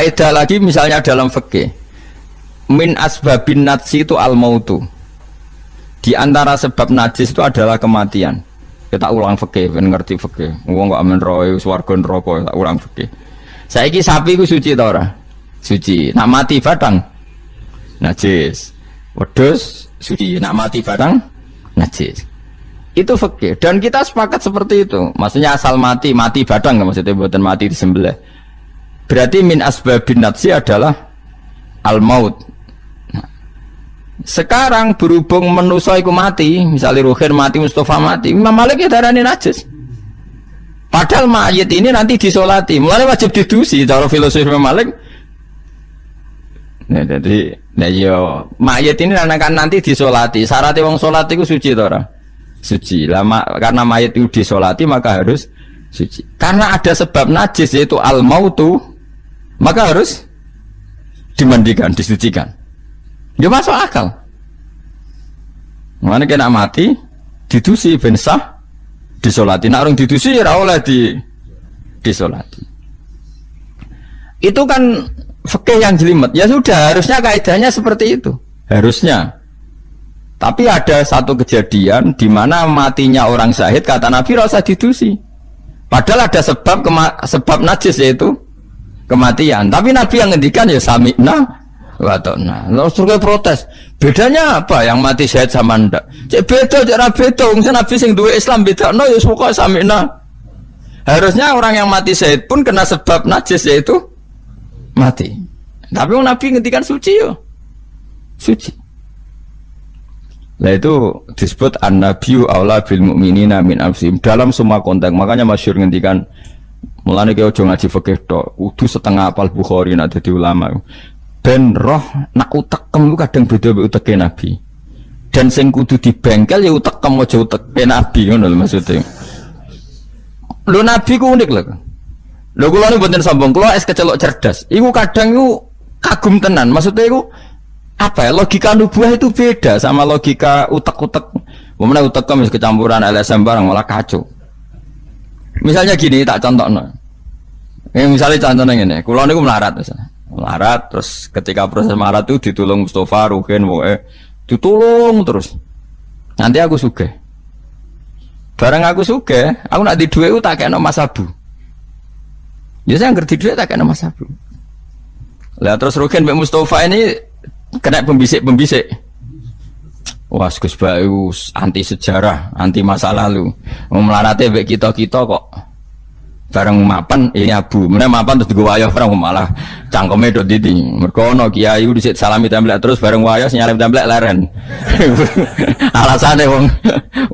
kaidah lagi misalnya dalam fikih. Min asbabin najsi itu al-mautu. Di antara sebab najis itu adalah kematian. Kita ulang fikih, ben ngerti fikih. Wong kok amen roe swarga neraka tak ulang fikih. Saiki sapi ku suci ta ora? Suci. Nak mati batang najis. Wedhus suci. Nak mati batang najis. Itu fikih dan kita sepakat seperti itu. Maksudnya asal mati batang maksudnya bukan mati disembelih. Berarti min asbabin najsi adalah al-maut. Nah, sekarang berhubung manusa iku mati, misalnya Ruhin mati, Mustafa mati, Imam Malik ya darani najis. Padahal mayit ini nanti disolati, mulai wajib didusi cara filosofi Imam Malik. Nah, jadi mayit ini akan nanti disolati. Syaratnya wong solat itu suci tora. Suci lama karena mayat itu disolati maka harus suci karena ada sebab najis yaitu al-mautu maka harus dimandikan, disucikan. Dia masuk akal. Mana kena mati didusi ben sah disolati. Nak orang didusi ya oleh disolati. Itu kan fikih yang jelimet. Ya sudah harusnya kaidahnya seperti itu. Harusnya. Tapi ada satu kejadian di mana matinya orang syahid kata Nabi rasa didusi. Padahal ada sebab najis yaitu kematian. Tapi Nabi yang ngendikan ya sami'na wa ta'na. Terus surga protes. Bedanya apa yang mati syahid sama ndak? Cek beda, cek ra beda. Wong Nabi sing duwe Islam bedakno ya pokoke sami'na. Harusnya orang yang mati syahid pun kena sebab najis yaitu mati. Tapi Nabi ngendikan suci yo. Suci. Nah itu disebut an-nabiyyu aula bil mu'minina min anfusihim dalam semua konteks. Makanya masyhur ngendikan mulane ki aja ngaji fikih tok, kudu setengah apal Bukhari nek dadi ulama. Ben roh nak utekem ku kadang beda mek uteke Nabi. Dan sing kudu dibengkel ya utekem aja uteke Nabi ngono lho maksudnya. Lho Nabi ku unik lho. Lho kula niku mboten sombong, kula es kecelok cerdas. Iku kadang iku kagum tenan. Maksudnya iku apa ya, logika nubuah itu beda sama logika utek-utek. Mana utek mis kecampuran LSM barang malah kacau. Misalnya gini tak contohno. Misalnya contohnya gini, kulo niku melarat misalnya. Melarat terus ketika proses melarat itu ditulung Mustafa, Ruhin, ditulung terus. Nanti aku sugih. Barang aku sugih, aku nak di duit tak kena Mas Abu. Biasanya ngerti duit tak kena Mas Abu. Lah terus Ruhin mbek Mustafa ini kena pembisik. Wah, Gus Bayu anti sejarah, anti masa lalu. Melarate mbek kita-kita kok bareng mapan ini Abu. Meneh mapan terus digo wayah bareng malah cangkeme do didi. Mergo ana kiai dhisik salami templek terus bareng wayah nyalip templek leren. Alasane wong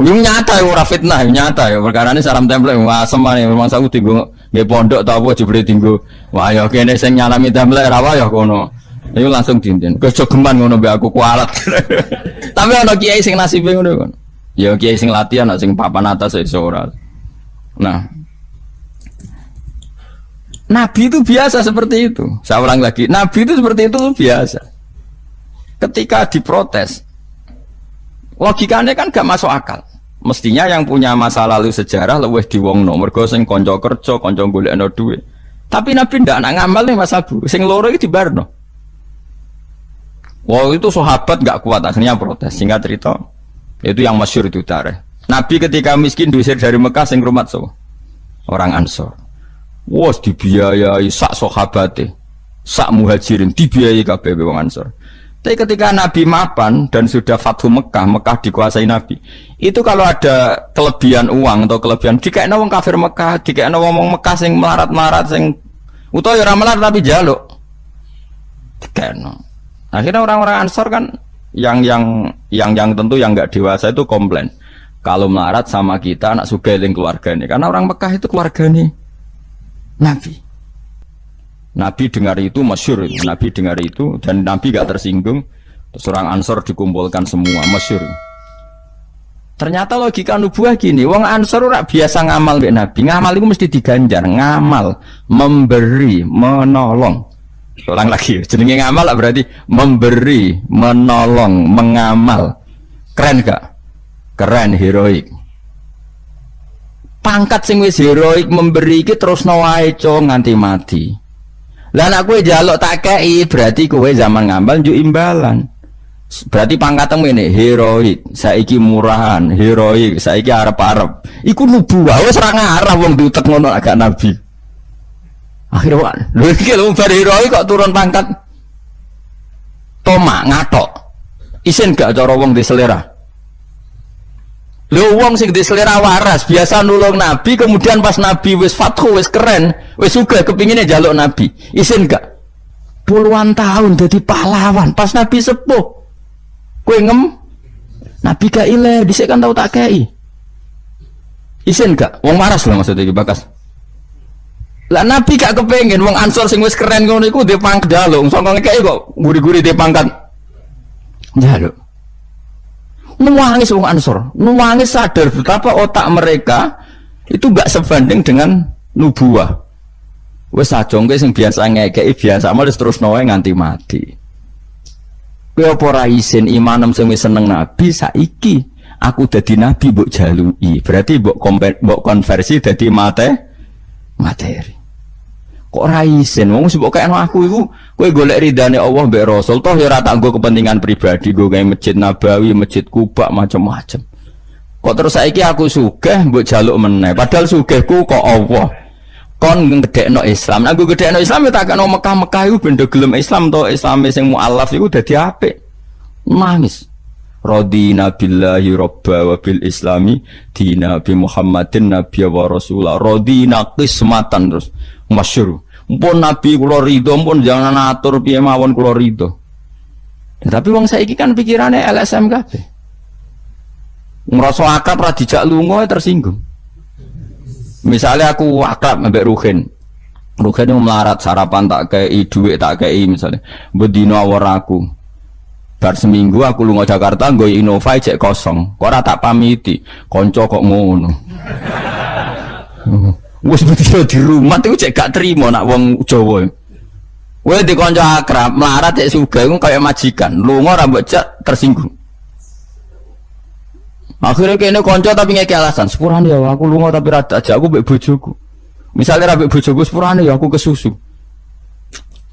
nyata ora fitnah, nyata ya perkarane salam templek asem ae memang saku dienggo nggih pondok ta apa jebule dienggo wayah kene sing nyalami templek ra wayah kono. Ayo langsung dinten. Kejogeman ngono mbek aku kualat. Tapi ana kiai sing nasibe ngono kon. Ya kiai sing latihan sing papan atas iso ora. Nah. Nabi itu biasa seperti itu. Saya ulang lagi, Nabi itu seperti itu biasa. Ketika diprotes, logikanya kan gak masuk akal. Mestinya yang punya masa lalu sejarah luwih diwongno, mergo sing kanca kerja, kanca golekno dhuwit. Tapi Nabi ndak nak ngamal nih Mas Abu. Sing loro iki dibarno. Wow itu sahabat nggak kuat akhirnya protes. Singkat cerita itu yang masyhur itu tarikh. Nabi ketika miskin diusir dari Mekah sing rumat so orang Ansor. Wos dibiayai sak sahabate, sak muhajirin dibiayai kabeh wong Ansor. Tapi ketika Nabi mapan dan sudah Fathu Mekah, Mekah dikuasai Nabi. Itu kalau ada kelebihan uang atau kelebihan dikekno wong kafir Mekah, dikekno wong Mekah sing melarat-melarat sing utawa ora melarat tapi jaluk. Dikekno. Akhirnya orang-orang Ansor kan yang tentu yang nggak dewasa itu komplain kalau melarat sama kita anak sugih ning keluargane karena orang Mekah itu keluargane Nabi dengar itu masyhur itu. Nabi dengar itu dan Nabi gak tersinggung. Terus orang Ansor dikumpulkan semua masyhur. Ternyata logika nubuah gini, wong Ansor ora biasa ngamal mbek Nabi. Ngamal itu mesti diganjar, ngamal, memberi, menolong. Ulang lagi, jenenge ngamal berarti memberi, menolong, mengamal. Keren gak? Keren, heroik. Pangkat sing wis heroik memberi iki terusno wae nganti mati. Lah nek kowe njaluk tak kei berarti kowe zaman ngambal njuk imbalan. Berarti pangkatmu ini heroik, saiki murahan, heroik, saiki arep-arep. Iku nubuwah wis ora ngarep wong diutek ngono agak nabi. Akhirnya lho iki lho bar heroik kok turun pangkat. Tomak ngatok. Isin gak cara wong di selera. Lho wong sing di selera waras biasa nulung nabi, kemudian pas nabi wis fathu wis keren, wis sugih kepingine njaluk nabi. Isin gak? Puluhan tahun jadi pahlawan pas nabi sepuh. Kowe ngem nabi gak ile dhisik kan tau tak kei. Isin gak? Wong waras lho maksudnya iki bakas. Lah nabi gak kepengin wong Ansor sing wis keren ngono iku dhe pangkat njaluk, sangka ngekeki kok guri-guri dhe pangkat njaluk. Nuwangis wong Ansor, nuwangis sadar betapa otak mereka itu gak sebanding dengan nubuah. Wis sajongke sing biasa ngekeki biasa malah terus noe nganti mati. Kowe apa ora isin imanem sing wis seneng nabi saiki aku dadi nabi mbok jaluki. Berarti mbok konversi dadi materi. Kok ora isin wong sing mbok kayakno aku iku kowe golek ridane Allah mbek Rasul toh ya ora tak nggo kepentingan pribadi nggo gawe masjid Nabawi, masjid Kuba macam-macam. Kok terus saiki aku sugih mbok jaluk meneh padahal sugihku kok Allah. Kon ngedekno Islam. Nek aku gedekno Islam ya tak kena Mekah-Mekah iku ben do gelem Islam to Islame sing mualaf iku dadi apik. Nangis. Radina billahi robba wa bil islami dina bi Muhammadin nabiyya wa rasulah. Radina qismatan terus masyhur. Mpun nabi kula ridho, mpun jangan atur piye mawon kula ridho. Ya, tapi wong saiki kan pikirane LSM kabeh. Ngrasa akrab ra dijak lunga tersinggung. Misalnya aku akrab mbek Ruhin. Ruhin yang melarat sarapan tak kei duit tak kei misalnya. Bedino awor aku. Bar seminggu aku lunga Jakarta nggo Innova cek kosong. Kok ora tak pamiti. Kanca kok ngono. Wis bedino di rumah iku cek gak trimo nak wong Jawa. Kowe di kanca akrab melarat cek sugih iku kaya majikan. Lunga ora mbok cek tersinggung. Akhirnya kene konco tapi ngeki alasan sepurane ya aku lunga tapi rada aja aku mbek bojoku. Misalnya mbek bojoku sepurane ya aku kesusu.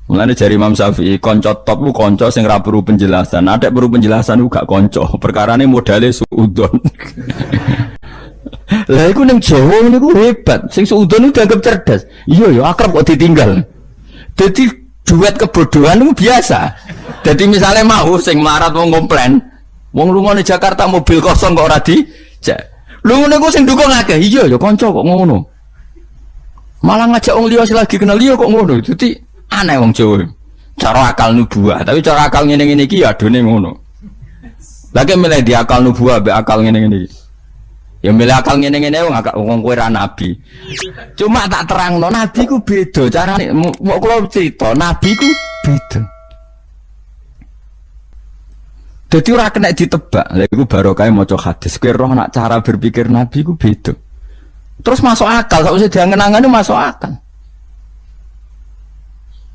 Mulane jari Imam Syafi'i konco top ku konco sing ra perlu penjelasan. Ada perlu penjelasan ku gak konco. Perkarane modale suudon. Lah iku ning Jawa niku hebat. Sing suudon itu dianggap cerdas. Iya ya akrab kok ditinggal. Dadi duet kebodohan itu biasa. Jadi misalnya mau sing melarat wong komplain wong lunga di Jakarta mobil kosong kok ora dijak. Lho ngene ku sing dukung akeh. Iya ya kanca kok ngono. Malah ngajak wong liya lagi kenal liya kok ngono. Dadi aneh wong Jawa. Cara akal nubuah, tapi cara akal ngene-ngene iki ya adone ngono. Lagi milih di akal nubuah mbek akal ngene-ngene iki. Ya milih akal ngene-ngene wong kowe ra nabi. Cuma tak terangno nabi ku beda carane. Kok kula cerita nabi ku beda. Jadi ora kena ditebak. Lha iku barokah maca hadis. Kowe roh nak cara berpikir Nabi ku beda. Terus masuk akal, sakwise diangen-angene masuk akal.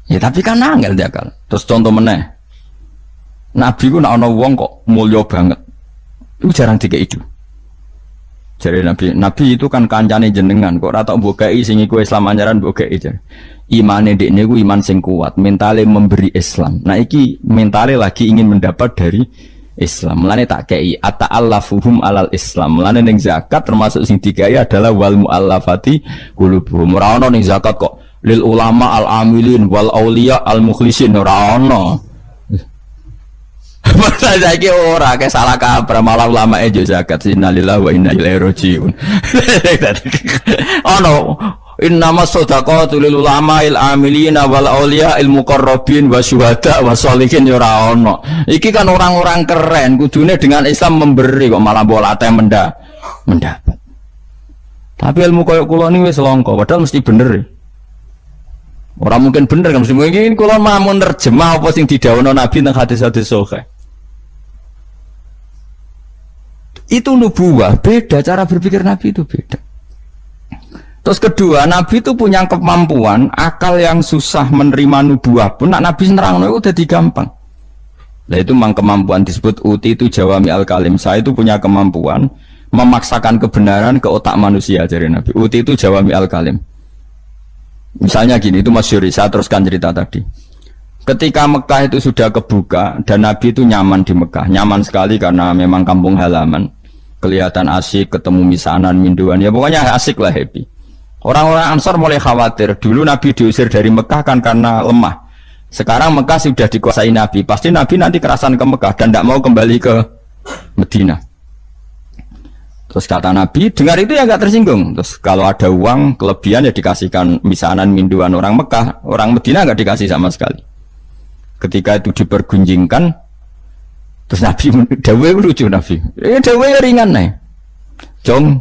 Ya tapi kan angel dia akal. Terus contoh meneh. Nabi ku nak ana wong kok mulya banget. Iku jarang dikei itu. Jadi Nabi itu kan kancane jenengan kok ora tak mbokei sing iku Islam anyaran mbokei jare. Imane dekne ku iman sing kuat, mentale memberi Islam. Nah iki mentale lagi ingin mendapat dari Islam. Mulane tak kei ata'allafuhum alal Islam. Mulane ning zakat termasuk sing digawe adalah wal muallafati qulubuhum. Ora ono ning zakat kok lil ulama al amilin wal auliya al mukhlisin ora ono. Masa saiki ora ke salah kaprah malah ulama ejo zakat innalillahi wa inna ilaihi rajiun. Ono innama shadaqatu lil ulama il amilina wal auliya il muqarrabin wa syuhada wa sholihin ora ono. Iki kan orang-orang keren kudune dengan Islam memberi kok malah bolate mendapat. Tapi ilmu koyo kula niki wis langka padahal mesti bener. Ora mungkin bener kan mesti mungkin kula mau nerjemah apa sing didhawuhna Nabi teng hadis-hadis sahih. Itu nubuah, beda cara berpikir Nabi itu beda. Terus kedua, Nabi itu punya kemampuan akal yang susah menerima nubuah pun nak Nabi nerangno itu udah gampang. Nah itu memang kemampuan disebut uti itu jawami al-kalim. Saya itu punya kemampuan memaksakan kebenaran ke otak manusia jadi Nabi. Uti itu jawami al-kalim. Misalnya gini, itu masyhur, saya teruskan cerita tadi. Ketika Mekah itu sudah kebuka dan Nabi itu nyaman di Mekah, nyaman sekali karena memang kampung halaman, kelihatan asik, ketemu misanan, minduan, ya pokoknya asik lah, happy. Orang-orang Ansor mulai khawatir, dulu Nabi diusir dari Mekah kan karena lemah. Sekarang Mekah sudah dikuasai Nabi, pasti Nabi nanti kerasan ke Mekah dan tidak mau kembali ke Medina. Terus kata Nabi, dengar itu ya nggak tersinggung. Terus kalau ada uang kelebihan ya dikasihkan misanan, minduan orang Mekah, orang Medina nggak dikasih sama sekali. Ketika itu dipergunjingkan, terus Nabi dawe lucu Nabi. Dawe ringan nih. Jong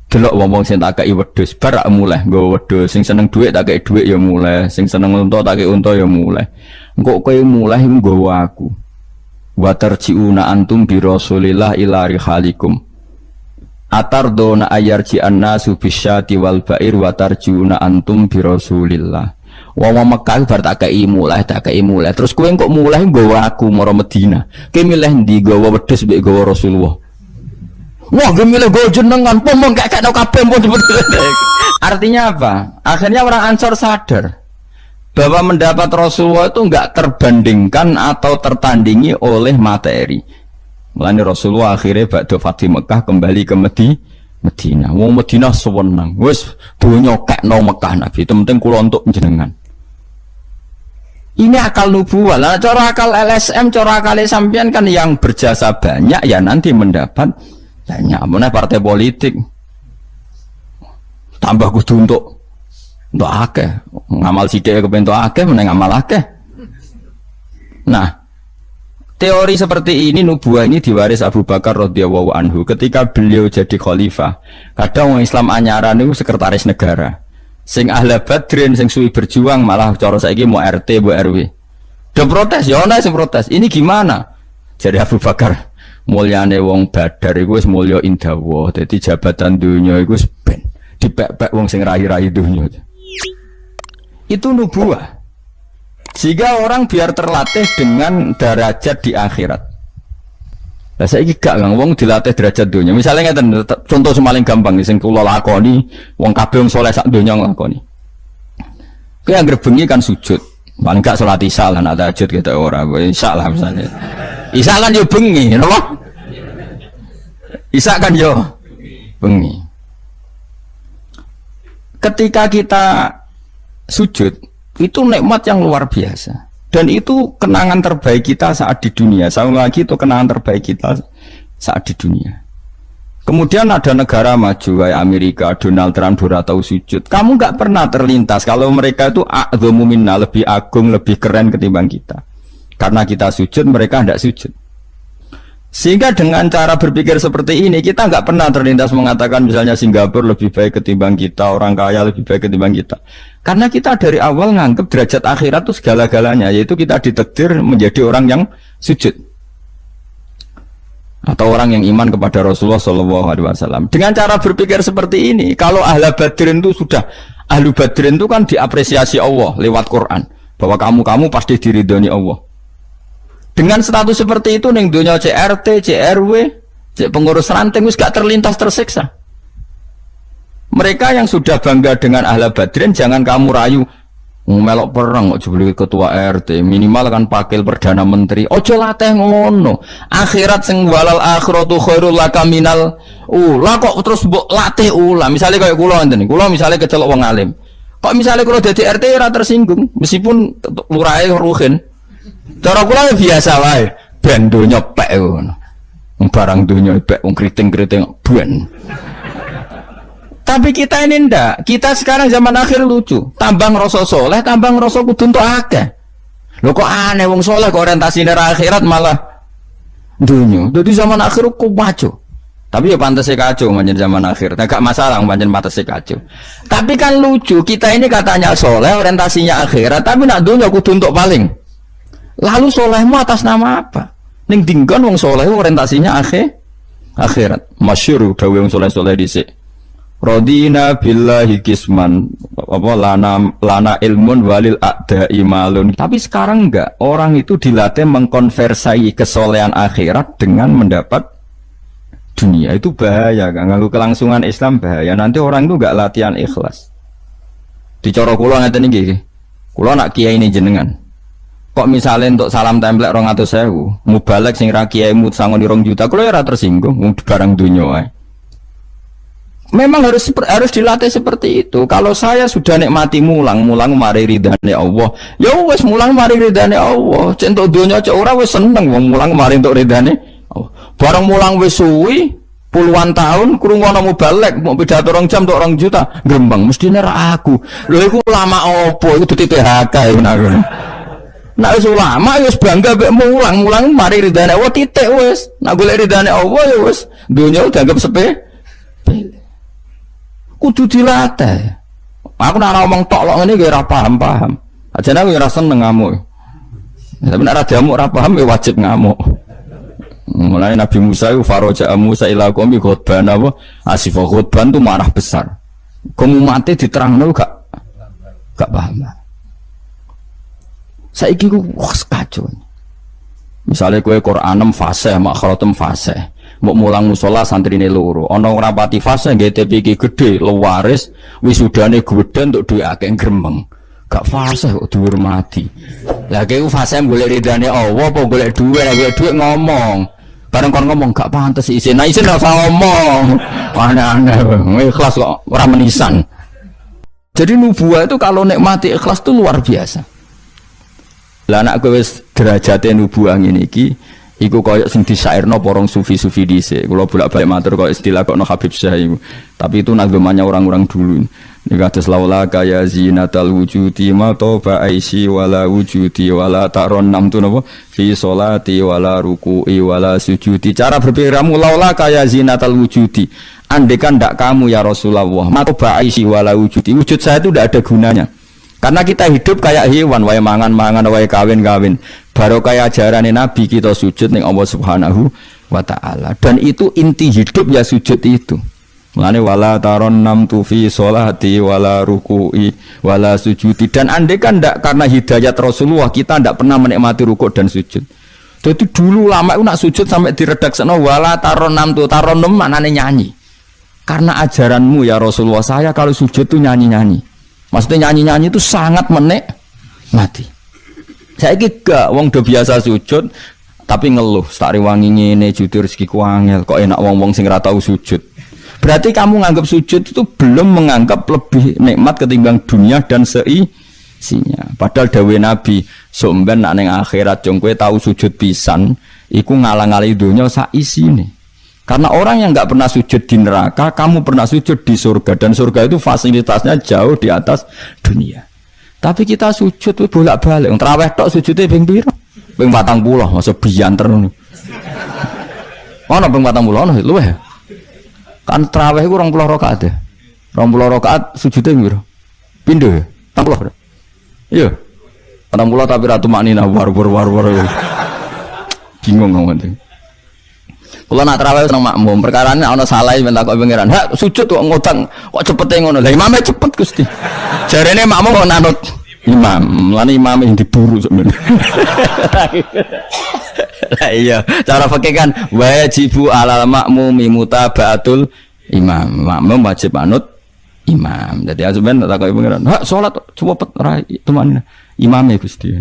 delok wong sing tak kei wedhus barak mulai nggo wedhus, sing seneng dhuwit tak kei dhuwit ya mulai, sing seneng unta tak kei unta ya mulai. Engko kowe mulai nggawa aku. Wa tarjiuna antum bi Rasulillah ila rihalikum. Atardona ayarji annasu bisyati wal ba'ir wa tarjiuna antum bi Rasulillah. Wong Mekah bar tak kei mulai. Terus kowe kok mulai nggawa aku mara Medina. Kowe milih ndi nggawa wedhus mbek nggawa Rasulullah? Wah, kowe milih nggawa jenengan, pomong gak kena kabeh pun. Artinya apa? Akhirnya orang Ansor sadar bahwa mendapat Rasulullah itu enggak terbandingkan atau tertandingi oleh materi. Mulane Rasulullah akhirnya ba'da Fatih Mekah kembali ke Medina. Wong Medina sewenang. Wis donya kekno Mekah Nabi. Itu penting kula untuk jenengan. Ini akal nubuwah. Lah cara akal LSM, cara akal sampean kan yang berjasa banyak ya nanti mendapat banyak. Meneh partai politik tambah kudu untuk akeh. Ngamal sithik kepentok akeh meneh ngamal akeh. Nah, teori seperti ini nubuwah ini diwaris Abu Bakar radhiyallahu anhu ketika beliau jadi khalifah. Kadang orang Islam anyaran itu sekretaris negara. Sing ahli badrin, sing suwi berjuang malah cara saiki mau RT, mau RW. Udah protes, ya ana sing protes. Ini gimana? Jadi Abu Bakar, mulyane wong Badar iku wis mulya indawa. Dadi jabatan dunya iku wis ben dipek-pek wong sing rahi-rahi dunya. Itu nubuwah. Sehingga orang biar terlatih dengan derajat di akhirat. Lah saiki gak Kang wong dilatih derajat dunia. Misalnya ngeten contoh semaling gampang sing kula lakoni, wong kabeh wong saleh sak donya nglakoni. Kowe anggere bengi kan sujud. Paling gak salat isya lan tahajud kita ora. Isya lah misalnya. Isya kan yo bengi, napa? Isya kan yo bengi. Ketika kita sujud itu nikmat yang luar biasa. Dan itu kenangan terbaik kita saat di dunia. Saya lagi itu kenangan terbaik kita saat di dunia. Kemudian ada negara maju kayak Amerika, Donald Trump tahu sujud. Kamu nggak pernah terlintas kalau mereka itu a'dhamu minna, lebih agung, lebih keren ketimbang kita. Karena kita sujud, mereka tidak sujud. Sehingga dengan cara berpikir seperti ini, kita nggak pernah terlintas mengatakan misalnya Singapura lebih baik ketimbang kita, orang kaya lebih baik ketimbang kita. Karena kita dari awal nganggap derajat akhirat itu segala-galanya, yaitu kita ditakdir menjadi orang yang sujud. Atau orang yang iman kepada Rasulullah SAW. Dengan cara berpikir seperti ini, kalau ahli badrin itu sudah, ahli badrin itu kan diapresiasi Allah lewat Quran. Bahwa kamu pasti diridhoni Allah. Dengan status seperti itu ning donya CRT, CRW, pengurus ranting wis gak terlintas tersiksa. Mereka yang sudah bangga dengan ahli badrin jangan kamu rayu melok perang kok jebule ketua RT, minimal kan pakil perdana menteri. Ojo latih ngono. Akhirat sing walal akhiratu khairul laka minal ula kok terus mbok latih ula. Misale kaya kula ngene, kula misale kecelok wong alim. Kok misale kula dadi RT ora tersinggung meskipun lurahe ruhin. Cara kula biasa wae, ben donya pek ngono. Barang donya pek wong kriting-kriting ben. Tapi kita ini ndak. Kita sekarang zaman akhir lucu. Tambang rasa soleh, tambang rasa kudu entuk akeh. Lho kok aneh wong soleh kok orientasine akhirat malah dunya. Dadi zaman akhir kok maco. Tapi ya pantese kacau manjen zaman akhir. Enggak masalah manjen pantese kacau. Tapi kan lucu, kita ini katanya soleh, orientasinya akhirat, tapi nak dunya kudu entuk paling. Lalu solehmu atas nama apa? Ning dinggon wong soleh orientasinya akhirat. Masyhur dawuh wong soleh-soleh dhisik. Radina billahi kisman apa lana ilmun walil a'da'i malun. Tapi sekarang enggak, orang itu dilatih mengkonversai kesolehan akhirat dengan mendapat dunia. Itu bahaya kan, ganggu kelangsungan Islam bahaya. Nanti orang itu enggak latihan ikhlas. Dicara kula ngeten iki. Kula nak kiai ini jenengan. Kok misalnya untuk salam template 200.000, mubalek sing ra kiai mut sangon 2 juta, kula ora tersinggung wong barang dunya wae. Memang harus dilatih seperti itu. Kalau saya sudah nikmati mulang mari ridane Allah. Ya wis mulang mari ridane Allah. Cek entuk donya cek ora wis seneng wong mulang mari entuk ridane Allah. Barang mulang wis suwi puluhan tahun krungono mubalek mau pidato 2 jam entuk 2 juta, grembang mestine ra aku. Lho iku ulama opo? Iku dudu PHK iku nak. Nek wis ulama wis bangga mek mulang mari ridane Allah titik wis. Nek golek ridane Allah ya wis donya dianggap sepele. Kudu dilatih. Aku nak ngomong tok lok ngene ora paham. Ajane aku ora seneng ngamuk. Tapi nek ora diamuk ora paham ya wajib ngamuk. Mulai Nabi Musa itu faraja Musa ila qaumi khutban apa? Asifah khutban itu marah besar. Kamu mati diterangno gak paham. Saiki ku kacau. Misalnya kowe Qur'anem fasih, makhratem fasih. Mbok mulang musola santrine loro. Ana ora pati fase nggih TPK gede, lewaris, wisudane gedhe untuk duwe akeh gremeng. Gak fase kok dihormati. Lah kowe fase golek ridane Allah apa golek dhuwit, golek dhuwit ngomong. Bareng kon ngomong gak pantes isin. Nah isin ora usah ngomong. Aneh-aneh, ikhlas kok ora menisan. Jadi nubuah itu kalau nikmati ikhlas itu luar biasa. Lah nek kowe wis derajate nubuah ngene iki iku koyo sing disairno porong sufi-sufi dhisik. Kula bolak-balik matur koyo istilah kok no Habib Syah iku. Tapi itu nazmannya orang-orang dulu. Nek atas laula kaya zinatal wujudi ma toba aisi wala wujudi wala taron nam tu napa fi sholati wala ruku'i wala sujudi. Cara berpikirmu laula kaya zinatal wujudi. Andekan ndak kamu ya Rasulullah, ma toba aisi wala wujudi. Wujud saya itu ndak ada gunanya. Karena kita hidup kayak hewan, wae mangan-mangan, wae kawin-kawin. Baru kayak ajaran Nabi kita sujud ning Allah Subhanahu wa taala. Dan itu inti hidup ya sujud itu. Mulane wala taron nam tu fi sholati wala ruku'i wala sujudi. Dan andai kan ndak karena hidayat Rasulullah kita ndak pernah menikmati rukuk dan sujud. Jadi dulu lama itu nak sujud sampai diredaksekno wala taron nam tu taron nam maknane nyanyi. Karena ajaranmu ya Rasulullah, saya kalau sujud tuh nyanyi-nyanyi. Maksudnya nyanyi-nyanyi itu sangat menikmati. Saya gak wong do biasa sujud tapi ngeluh, stari wangi ngene jujur rezekiku angel, kok enak wong-wong sing ora tau sujud. Berarti kamu nganggap sujud itu belum menganggap lebih nikmat ketimbang dunia dan seisinya. Padahal dawuh Nabi, somben nek ning akhirat jong kowe tau sujud pisan, iku ngalang-alangi dunya sak isine. Karena orang yang nggak pernah sujud di neraka, kamu pernah sujud di surga, dan surga itu fasilitasnya jauh di atas dunia. Tapi kita sujud tuh bolak-balik, terawih tok sujudnya ping pira? Ping 40, masa bianter ngono. Ono ping 40 ono luwih. Kan terawih iku 20 rakaat ya. 20 rakaat sujudnya piro? Pindho ya? 40. Iya. 40 tapi ratu maknina war. Bingung ngomong. Kalau nak terawih seneng makmum, perkarane ana salah minta kok pangeran. Hak sujud kok ngutang, kok cepete ngono. Lah imame cepet Gusti. Jarene makmum kok nanut imam. Lan imam yang diburu sebenarnya. Lah iya, cara fikih kan wajibu alal makmumi mutabaatul imam. Makmum wajib anut imam. Jadi azuben tak kok pangeran. Hak salat cepet ra teman imame Gusti.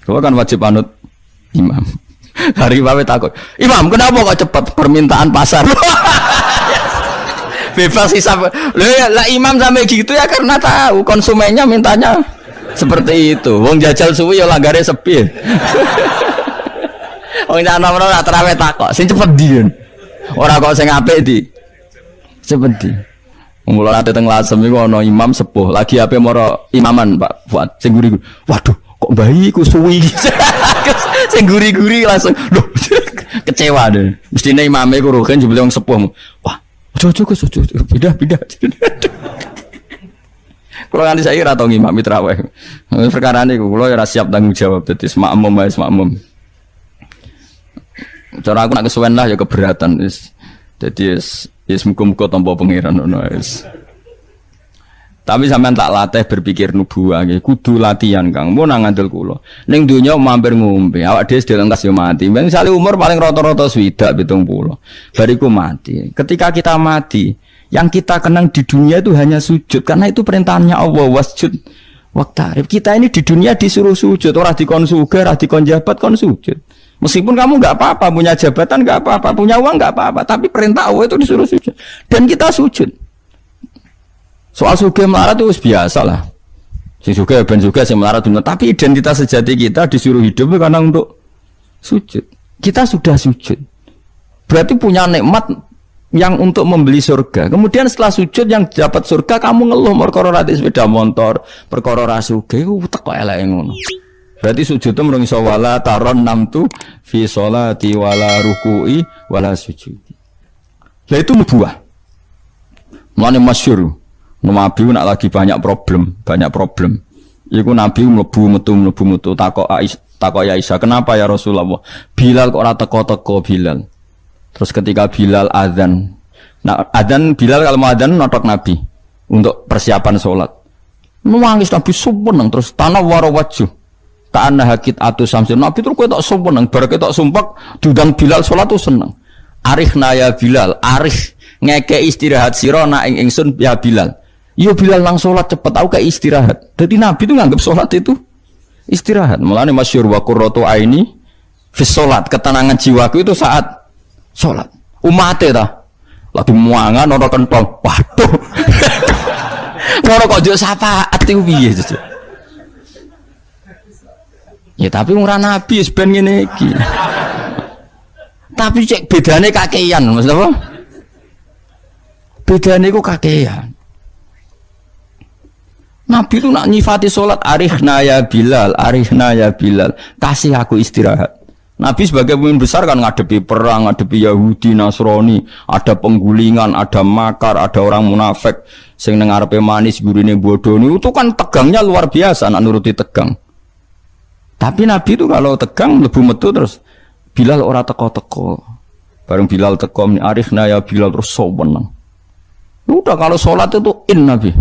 Kau kan wajib anut imam. Hari bawe takut, Imam kenapa kok cepat permintaan pasar? Bebas hisab. Lah imam sampai gitu ya karena tahu konsumennya mintanya seperti itu. Wong jajal suwi ya langgare sepi. Wong ana-ana nak terawih takok, sing cepet ndi. Ora kok sing apik di. Cepet di. Mula ate teng Lasem iku ana imam sepuh, lagi ape moro imaman Pak Fuad sing guri. Waduh, kok bayi ku suwi. Sing guri-guri langsung loh kecewa deh. Mestine imame ku rogen jebule wong sepuh. Wah, ojo pindah. Kalau nanti saya ora tau ngimami tarawih. Perkara niku kula ora siap tanggung jawab dadi makmum. Cara aku nak kesuwen lah ya keberatan wis. Dadi wis muga-muga tampa pangeran ngono wis. Tapi sampean tak latih berpikir nubuwah nggih, kudu latihan Kang. Mun nang ngandel kula. Ning donya mampir ngombe, awak dhewe sedhe entas yo mati. Misale umur paling rata-rata 70 70. Bariku mati. Ketika kita mati, Yang kita kenang di dunia itu hanya sujud, karena itu perintahnya Allah, wasjud waqtarib. Kita ini di dunia disuruh sujud, orang dikon sugih, orang dikon jabat kon sujud. Meskipun kamu nggak apa-apa, punya jabatan nggak apa-apa, punya uang nggak apa-apa, tapi perintah Allah itu disuruh sujud. Dan kita sujud. Soal sugih melarat itu biasa lah. Si sugih ben sugih, si melarat benar. Tapi identitas sejati kita disuruh hidup karena untuk sujud. Kita sudah sujud. Berarti punya nikmat yang untuk membeli surga. Kemudian setelah sujud yang dapat surga kamu ngeluh perkara ra sepeda motor, perkara ra sugih teko eleke ngono. Berarti sujud itu mrung iso wala taron namtu fi sholati wala ruku'i wala sujudi. Lah itu nubuah. Mulane masyhur. Nabi nak lagi banyak problem. Iku Nabi mlebu metu takok ya Aisyah, "Kenapa ya Rasulullah? Bilal kok ora teko-teko Bilal?" Terus ketika Bilal azan, Bilal kalau mau azan notok Nabi untuk persiapan sholat. Nangis Nabi suweneng terus tanah warawaju. Ta'anna hakit atu samsin. Nabi terus kowe tok suweneng, bar ketok sumpek diundang Bilal sholat tuh seneng. Arihna ya Bilal, arih ngeke istirahat sira nak ing ingsun ya Bilal. Yo Bilal nang sholat cepet aku kayak istirahat. Jadi Nabi itu nganggap sholat itu istirahat. Mulane masyhur wa qurratu aini fi sholat, ketenangan jiwaku itu saat sholat. Umate ta lagi muangan ono kentong. Waduh. Ngono kok yo syafaat iku piye to? Ya tapi ora nabi wis ben ngene iki. Tapi cek bedane kakean, maksud apa? Bedane ku kakean. Nabi itu nak nyifati sholat arihna ya Bilal, kasih aku istirahat. Nabi sebagai pemimpin besar kan ngadepi perang, ngadepi Yahudi, Nasrani, ada penggulingan, ada makar, ada orang munafik, sing nang arepe manis gurine bodoh itu kan tegangnya luar biasa, nak nuruti tegang. Tapi Nabi itu kalau tegang lebu metu terus Bilal ora teko-teko. Bareng Bilal teko arihna ya Bilal terus soweneng. Udah kalau sholat itu Nabi.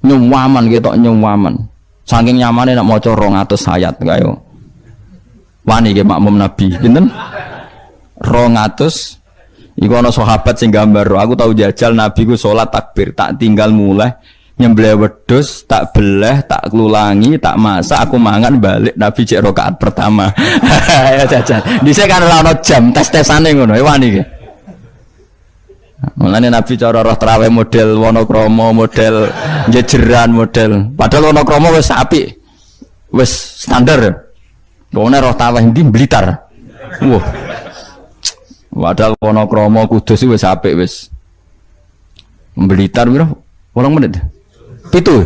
Nyuwaman gitu, nyuwaman. Saking nyamannya nak maca 200 ayat kayo. Wani ge makmum Nabi, pinten? 200. Iku ana sahabat sing gambar, aku tahu jajal Nabi ku salat takbir, tak tinggal mulai nyembelih wedhus, tak beleh, tak klulangi, tak masak, aku mangan balik Nabi cek rakaat pertama. Ya jajal. Dhisik kan ora ana jam, tes-tesane ngono, wani ge. Mulane Nabi cara roh traweh model Wonokromo, model jejeran, model. Padahal Wonokromo wis apik. Wis standar. Wong roh traweh ndi Blitar. Wah. Padahal Wonokromo Kudus wis apik wis. Blitar piro? 8 menit. 7.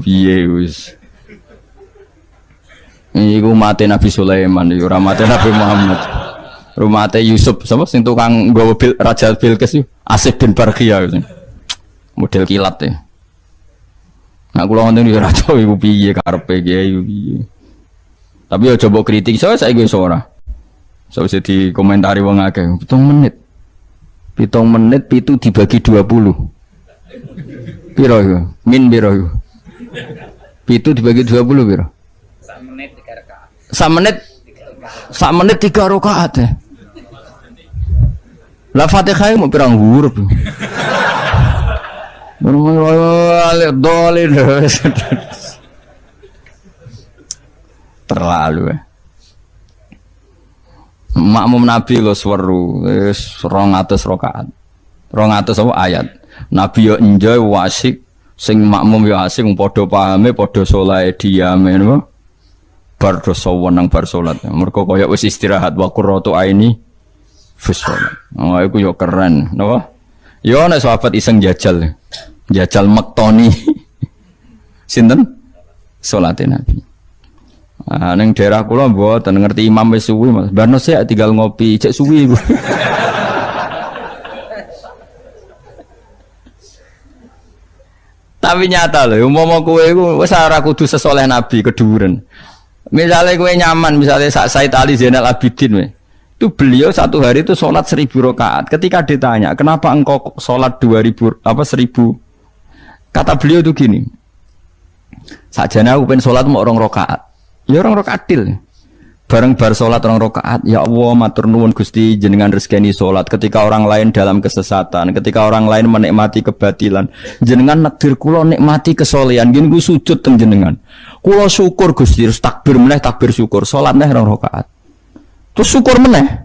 Piye wis. Iku mate Nabi Sulaiman, ora mate Nabi Muhammad. Rumah Teh Yusuf, sama sing tukang nggawa Raja Bilqis itu Asif bin Barkhia gitu. Model kilat ya. Nah kula ngoten yo raja iku piye karepe kiai piye. Tapi yo coba kritik saya gue ora. So bisa dikomentari wong akeh. 7 menit. 7 menit itu dibagi 20. Piro iku? Min piro iku? 7 dibagi 20 piro? 1 menit 3 rakaat. 1 menit 3 rakaat ya. Lah Fatihah mau pirang huruf. Terlalu ya. Makmum Nabi lo seweru, 200 rakaat. 200 apa ayat. Nabi yo enjoy wasik, sing makmum yo asik padha pahame, padha saleh diame napa. Bar dosa wenang bar salat. Mergo kaya wis istirahat wa qurratu aini sholat. Oh, itu yo keren, napa? Yo nek sahabat iseng jajal mektoni. Sinten? Salate Nabi. Ah ning daerah kula mboten ngerti imam wis suwi, Mas. Barno sik tinggal ngopi, cek suwi iku. Tapi nyata lho, umpama kowe iku wis ora kudu sesoleh Nabi keduren. Misalnya kowe nyaman, misalnya Said Ali Zainal Abidin we. Itu beliau satu hari itu sholat 1000 rakaat. Ketika ditanya, kenapa engkau sholat 1000 kata beliau itu gini, sajane aku pengen sholat mau 2 rakaat. Ya 2 rakaat til. Bareng bar salat 2 rakaat, ya Allah matur nuwun Gusti jenengan rezekani salat ketika orang lain dalam kesesatan, ketika orang lain menikmati kebatilan. Jenengan nakdir kula nikmati kesolehan, nggih niku sujud teng jenengan. Kula syukur Gusti, terus takbir meneh takbir syukur, salat neh 2 rakaat. Terus syukur meneh.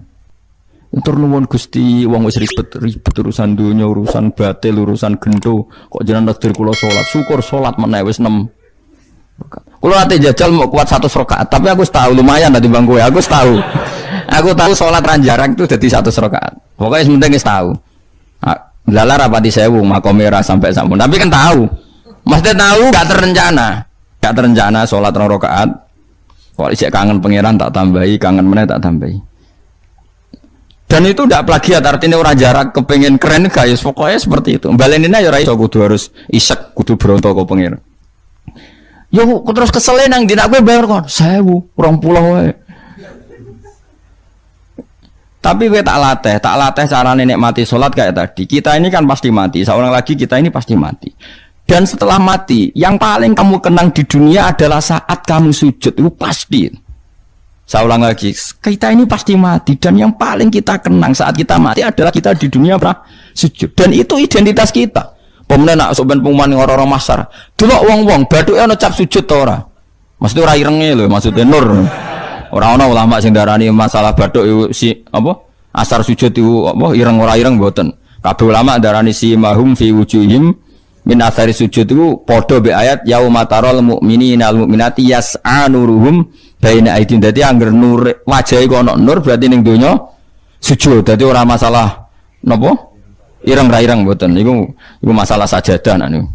Matur nuwun Gusti, wong wis ribet urusan dunya, urusan batil, urusan gento, kok jenengan nakdir kula salat, syukur salat meneh wis 6. Kalau nanti jajal mau kuat 100 rakaat, tapi aku tahu lumayan tadi bang gue. Aku tahu sholat ranjarang itu jadi 100 rakaat. Pokoknya sementing tahu. Lala rapati sewu makomera sampai sampun. Tapi kan tahu, maksudnya tahu gak terencana sholat 2 rakaat. Kalau isek kangen pangeran tak tambahi, kangen meneh tak tambahi. Dan itu tidak plagiat, artinya orang jarak kepengen keren guys. Pokoknya seperti itu. Baleninnya ya raiso kudu harus isek, kudu berontok ke pangeran. Yo terus kesel nang dina kowe bayar kon 1000, 20 wae. Tapi kowe tak latih carane nikmati salat kayak tadi. Kita ini kan pasti mati, seorang lagi kita ini pasti mati. Dan setelah mati, yang paling kamu kenang di dunia adalah saat kamu sujud, itu pasti. Saya ulang lagi, kita ini pasti mati dan yang paling kita kenang saat kita mati adalah kita di dunia sujud. Dan itu identitas kita. Pemenang nak soben pengumuman orang-orang masar. Delok wong-wong bathuke ana cap sujud ta ora? Maksudnya ora irenge lho, maksudnya nur. Ora ana ulama sing darani masalah bathuk si apa? Asar sujud itu apa ireng ora ireng mboten. Kabeh ulama darani si mahum fi wujuhim min athari sujud itu padha be ayat yaumatarul mu'minina al mu'minati yas'a nuruhum baina aidin. Dadi angger nur wajahe kok ana nur berarti ning donya sujud. Dadi ora masalah napa? Ireng ra ireng mboten iku masalah sajadah niku.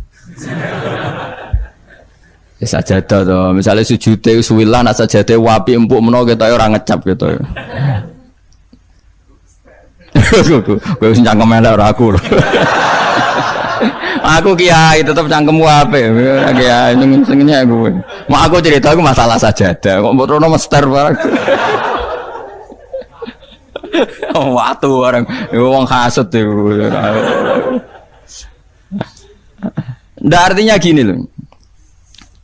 Ya sajadah to, misale sujude suwilah nak sajadah wapi empuk menawa ketoke ora ngecap gitu. Kowe wis cangkem elek ora aku. Aku kiai tetep cangkemmu apik. Kiai sing kowe. Mak aku cerita aku masalah sajadah kok mbok rono mester barang. Oh, waktu orang, wong hasut itu. Artinya gini loh.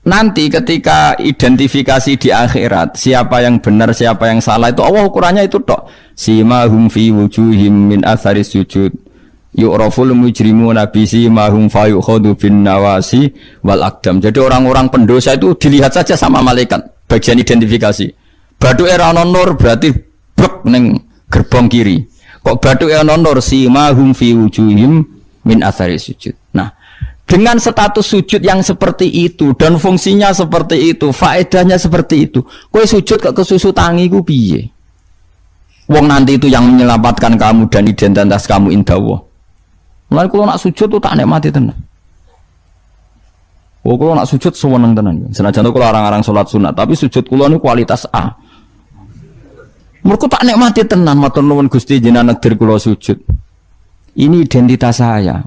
Nanti ketika identifikasi di akhirat, siapa yang benar, siapa yang salah itu Allah ukurannya itu tok. Simahum fi wujuhim min athari sujud. Yu'raful mujrimuna bi simahum fa yukhadu bin nawasi wal aqdam. Jadi orang-orang pendosa itu dilihat saja sama malaikat. Bagian identifikasi. Bathuke ra ono nur berarti brek ning gerbong kiri. Kok bathuke ana nur simahum fi wujuhim min athari sujud. Nah, dengan status sujud yang seperti itu dan fungsinya seperti itu, faedahnya seperti itu. Kowe sujud kok kesusu tangi ku piye? Wong nanti itu yang menyelamatkan kamu dan identitas kamu indah Allah. Mulai kula nak sujud tuh tak nikmati tenan. Kula nak sujud seweneng tenan. Senajan kula arang-arang salat sunat, tapi sujud kula niku kualitas A. Mereka tak nikmati tenan matur nuwun Gusti jenengan negdir kula sujud. Ini identitas saya.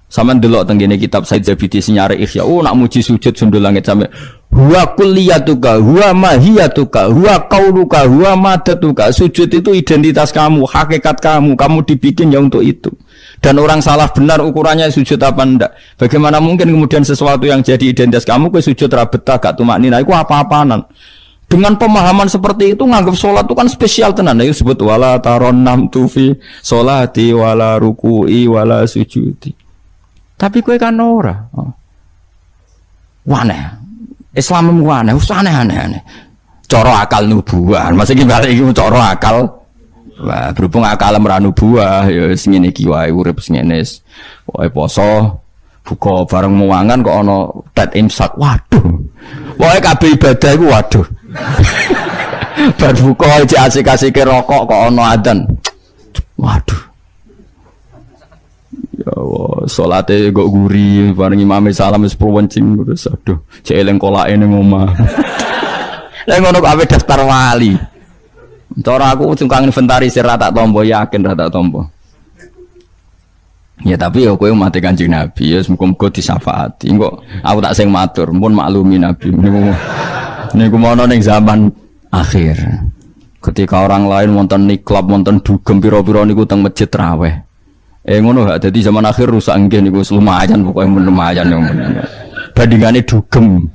Sampeyan delok teng kene kitab Said Zabidi Sinyare Ihya. Oh nak muji sujud sundul langit sampe huwa kulliyatuka huwa mahiyatuka huwa qauluka huwa madatuka. Sujud itu identitas kamu, hakikat kamu dibikin ya untuk itu. Dan orang salah benar ukurannya sujud apa ndak. Bagaimana mungkin kemudian sesuatu yang jadi identitas kamu ke sujud ra betah gak tumaknina iku apa-apaanan. Dengan pemahaman seperti itu nganggap sholat itu kan spesial tenan. Itu disebut wala taron nam tufi sholati wala ruku'i wala sujudi. Tapi kowe kan ora. Waneh. Islam waneh, aneh-aneh. Cara akal nubuah. Masih balik iki cara akal. Wah, berhubung akal ora nubuah ya sing ngene iki wae urip sing ngene. Wae poso buka bareng muangan kok ana tet imsak. Waduh. Wae kabeh ibadah iku waduh. Bar buka iki asik-asike rokok kok ana adzan. Waduh. Ya Allah, salate kok guri bareng imam salam wis wencing terus aduh, cek eling kolake ning omah. Lah ngono kok ape daftar wali. Cara aku tukang inventarisir ra tak tampa yakin ra tak tampa. Ya tapi ya kowe mati Kanjeng Nabi ya muga-muga disyafaati. Engko aku tak sing matur, pun maklumi Nabi niku mono ning zaman akhir. Ketika orang lain wonten niklab, wonten dugem pira-pira niku teng masjid raweh. Ngono gak dadi zaman akhir rusak nggih niku lumayan pokoke lumayan yang bandingane dugem.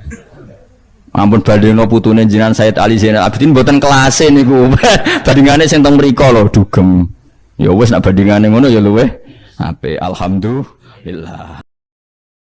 Ampun bandingno putune jenengan Said Ali Zainal Abidin mboten kelase niku. Bandingane sing teng mriko lho dugem. Ya wis nek bandingane ngono ya luweh apik. Alhamdulillah.